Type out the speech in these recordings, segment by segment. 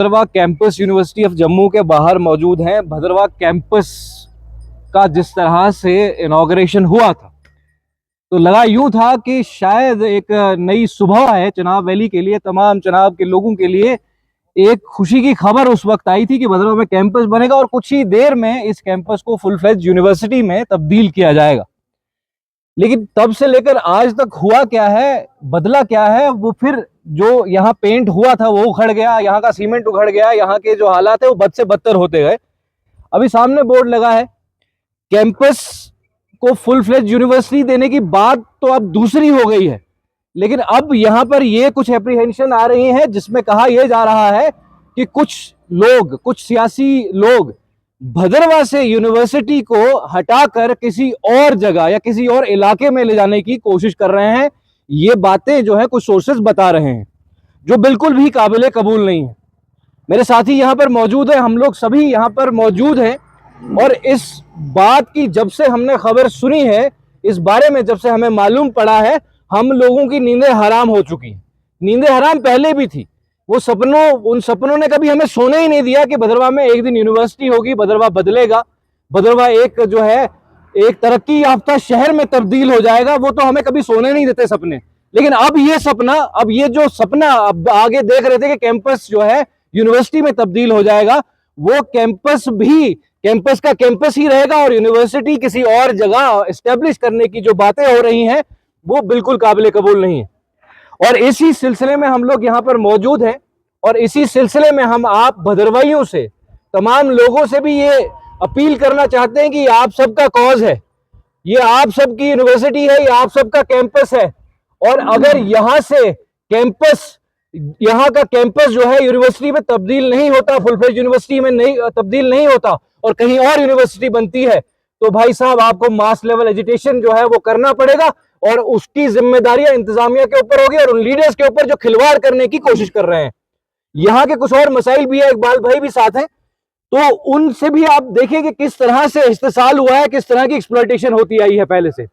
Bhaderwah campus university of Jammu के बाहर मौजूद हैं। भद्रवाह कैंपस का जिस तरह से इनॉग्रेशन हुआ था तो लगा यूं था कि शायद एक नई सुबह है चनाब वैली के लिए, तमाम चनाब के लोगों के लिए एक खुशी की खबर उस वक्त आई थी कि भद्रवाह में कैंपस बनेगा और कुछ ही देर में इस कैंपस को फुल फ्लेज यूनिवर्सिटी में तब्दील किया जाएगा। लेकिन तब से लेकर आज तक हुआ क्या है, बदला क्या है? वो फिर जो यहाँ पेंट हुआ था वो उखड़ गया, यहाँ का सीमेंट उखड़ गया, यहाँ के जो हालात है वो बद से बदतर होते गए। अभी सामने बोर्ड लगा है, कैंपस को फुल फ्लेज यूनिवर्सिटी देने की बात तो अब दूसरी हो गई है, लेकिन अब यहाँ पर ये कुछ एप्रीहेंशन आ रही है जिसमें कहा यह जा रहा है कि कुछ लोग, कुछ सियासी लोग भद्रवाह से यूनिवर्सिटी को हटाकर किसी और जगह या किसी और इलाके में ले जाने की कोशिश कर रहे हैं। ये बातें जो है कुछ सोर्सेस बता रहे हैं जो बिल्कुल भी काबिले कबूल नहीं है। मेरे साथी यहाँ पर मौजूद है, हम लोग सभी यहाँ पर मौजूद हैं और इस बात की जब से हमने खबर सुनी है, इस बारे में जब से हमें मालूम पड़ा है, हम लोगों की नींदें हराम हो चुकी हैं। नींदें हराम पहले भी थी, वो उन सपनों ने कभी हमें सोने ही नहीं दिया कि भद्रवाह में एक दिन यूनिवर्सिटी होगी, भद्रवाह बदलेगा, भद्रवाह एक जो है एक तरक्की याफ्ता शहर में तब्दील हो जाएगा। वो तो हमें कभी सोने नहीं देते सपने। लेकिन अब ये जो सपना अब आगे देख रहे थे कि कैंपस जो है यूनिवर्सिटी में तब्दील हो जाएगा, वो कैंपस भी कैंपस का कैंपस ही रहेगा और यूनिवर्सिटी किसी और जगह एस्टेब्लिश करने की जो बातें हो रही हैं वो बिल्कुल काबिले कबूल नहीं है। और इसी सिलसिले में हम लोग यहाँ पर मौजूद हैं और इसी सिलसिले में हम आप भद्रवाहियों से, तमाम लोगों से भी ये अपील करना चाहते हैं कि आप सबका कॉज है, ये आप सबकी यूनिवर्सिटी है, ये आप सबका कैंपस है। और अगर यहाँ से कैंपस, यहाँ का कैंपस जो है यूनिवर्सिटी में तब्दील नहीं होता, फुल फ्लेज यूनिवर्सिटी में नहीं तब्दील नहीं होता और कहीं और यूनिवर्सिटी बनती है, तो भाई साहब आपको मास लेवल एजुटेशन जो है वो करना पड़ेगा और उसकी जिम्मेदारियां इंतजामिया के ऊपर होगी और उन लीडर्स के ऊपर जो खिलवाड़ करने की कोशिश कर रहे हैं। यहाँ के कुछ और मसाइल भी है, इकबाल भाई भी साथ हैं, तो उनसे भी आप देखिए कि किस तरह से इस्तेसाल हुआ है, किस तरह की एक्सप्लॉयटेशन होती आई है पहले से।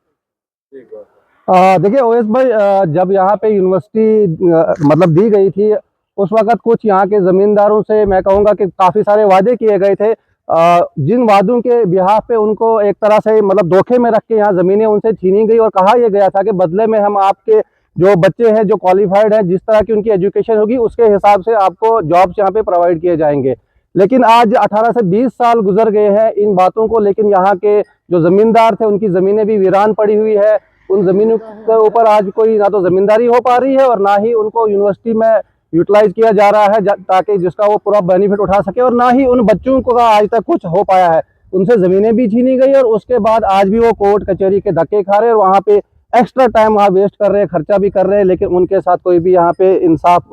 देखिए ओएस भाई, जब यहाँ पे यूनिवर्सिटी मतलब दी गई थी उस वक्त कुछ यहाँ के जमींदारों से मैं कहूँगा कि काफ़ी सारे वादे किए गए थे, जिन वादों के बिहाफ पे उनको एक तरह से मतलब धोखे में रख के यहाँ ज़मीनें उनसे छीनी गई और कहा यह गया था कि बदले में हम आपके जो बच्चे हैं जो क्वालिफाइड हैं, जिस तरह की उनकी एजुकेशन होगी उसके हिसाब से आपको जॉब्स यहाँ पे प्रोवाइड किए जाएंगे। लेकिन आज 18 से 20 साल गुजर गए हैं इन बातों को, लेकिन यहाँ के जो ज़मींदार थे उनकी ज़मीनें भी वीरान पड़ी हुई है। उन ज़मीनों के ऊपर आज कोई ना तो ज़मींदारी हो पा रही है और ना ही उनको यूनिवर्सिटी में यूटिलाइज किया जा रहा है ताकि जिसका वो पूरा बेनिफिट उठा सके, और ना ही उन बच्चों को आज तक कुछ हो पाया है। उनसे ज़मीनें भी छीनी गई और उसके बाद आज भी वो कोर्ट कचहरी के धक्के खा रहे हैं और वहाँ पे एक्स्ट्रा टाइम वहाँ वेस्ट कर रहे हैं, खर्चा भी कर रहे हैं, लेकिन उनके साथ कोई भी यहाँ पे इंसाफ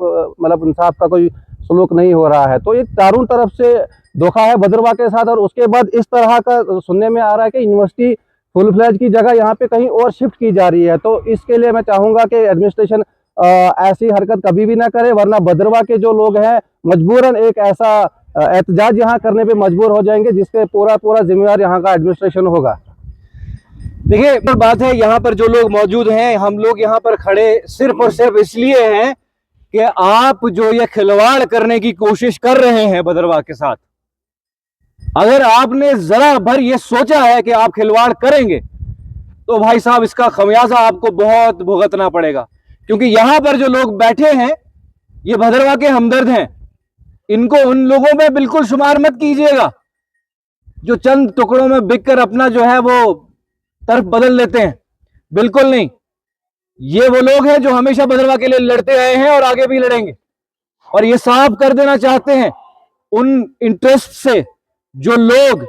का कोई सलूक नहीं हो रहा है। तो ये चारों तरफ से धोखा है भद्रवाह के साथ। और उसके बाद इस तरह का सुनने में आ रहा है कि यूनिवर्सिटी फुल फ्लैज की जगह यहाँ पे कहीं और शिफ्ट की जा रही है। तो इसके लिए मैं चाहूँगा कि एडमिनिस्ट्रेशन ऐसी हरकत कभी भी ना करे, वरना भद्रवाह के जो लोग हैं मजबूरन एक ऐसा एहतजाज यहाँ करने पे मजबूर हो जाएंगे जिसके पूरा जिम्मेदार यहाँ का एडमिनिस्ट्रेशन होगा। देखिए बात है, यहाँ पर जो लोग मौजूद हैं, हम लोग यहाँ पर खड़े सिर्फ और सिर्फ इसलिए हैं कि आप जो ये खिलवाड़ करने की कोशिश कर रहे हैं भद्रवाह के साथ, अगर आपने जरा भर ये सोचा है कि आप खिलवाड़ करेंगे तो भाई साहब इसका खमियाजा आपको बहुत भुगतना पड़ेगा। क्योंकि यहां पर जो लोग बैठे हैं ये भद्रवाह के हमदर्द हैं, इनको उन लोगों में बिल्कुल शुमार मत कीजिएगा जो चंद टुकड़ों में बिककर अपना जो है वो तरफ बदल लेते हैं। बिल्कुल नहीं, ये वो लोग हैं जो हमेशा भद्रवाह के लिए लड़ते आए हैं और आगे भी लड़ेंगे। और ये साफ कर देना चाहते हैं उन इंटरेस्ट से जो लोग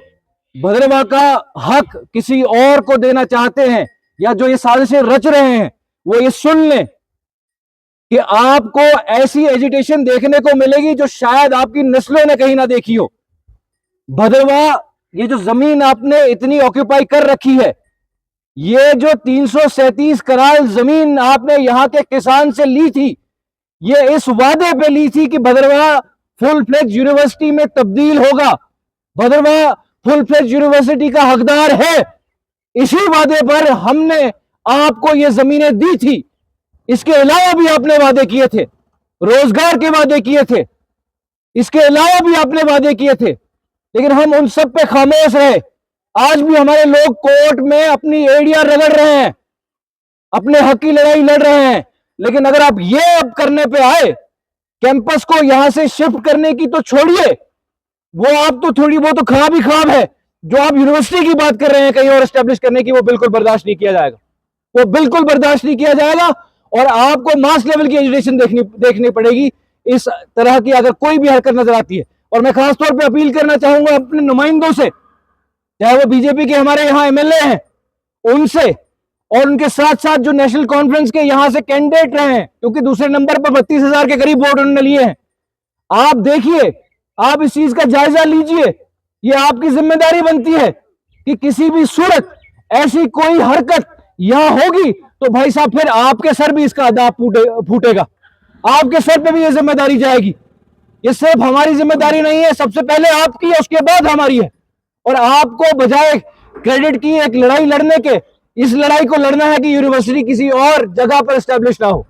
भद्रवाह का हक किसी और को देना चाहते हैं या जो ये साजिशें रच रहे हैं, वो ये सुन लें कि आपको ऐसी एजिटेशन देखने को मिलेगी जो शायद आपकी नस्लों ने कहीं ना देखी हो। भद्रवाह, ये जो जमीन आपने इतनी ऑक्यूपाई कर रखी है, ये जो 337 कनाल जमीन आपने यहां के किसान से ली थी, ये इस वादे पे ली थी कि भद्रवाह फुल फ्लेज यूनिवर्सिटी में तब्दील होगा, भद्रवाह फुल फ्लेज यूनिवर्सिटी का हकदार है। इसी वादे पर हमने आपको ये जमीनें दी थी। इसके अलावा भी आपने वादे किए थे, रोजगार के वादे किए थे, इसके अलावा भी आपने वादे किए थे, लेकिन हम उन सब पे खामोश रहे। आज भी हमारे लोग कोर्ट में अपनी एड़ियां रगड़ रहे हैं, अपने हक की लड़ाई लड़ रहे हैं। लेकिन अगर आप ये अब करने पे आए, कैंपस को यहां से शिफ्ट करने की तो छोड़िए, वो आप तो थोड़ी, वो तो ख्वाब ही ख्वाब है। जो आप यूनिवर्सिटी की बात कर रहे हैं कहीं और एस्टेब्लिश करने की, वो बिल्कुल बर्दाश्त नहीं किया जाएगा, वो बिल्कुल बर्दाश्त नहीं किया जाएगा। और आपको मास लेवल की एजुकेशन देखनी पड़ेगी इस तरह की अगर कोई भी हरकत नजर आती है। और मैं खासतौर पे अपील करना चाहूंगा अपने नुमाइंदों से, चाहे वो बीजेपी के हमारे यहाँ एमएलए हैं उनसे, और उनके साथ साथ जो नेशनल कॉन्फ्रेंस के यहां से कैंडिडेट रहे हैं, क्योंकि दूसरे नंबर पर 32,000 के करीब वोट उन्होंने लिए हैं। आप देखिए, आप इस चीज का जायजा लीजिए। ये आपकी जिम्मेदारी बनती है कि किसी भी सूरत ऐसी कोई हरकत यहां होगी तो भाई साहब फिर आपके सर भी इसका अदाब फूटेगा, आपके सर पे भी ये जिम्मेदारी जाएगी। ये सिर्फ हमारी जिम्मेदारी नहीं है, सबसे पहले आपकी है, उसके बाद हमारी है। और आपको बजाय क्रेडिट की एक लड़ाई लड़ने के, इस लड़ाई को लड़ना है कि यूनिवर्सिटी किसी और जगह पर एस्टेब्लिश ना हो।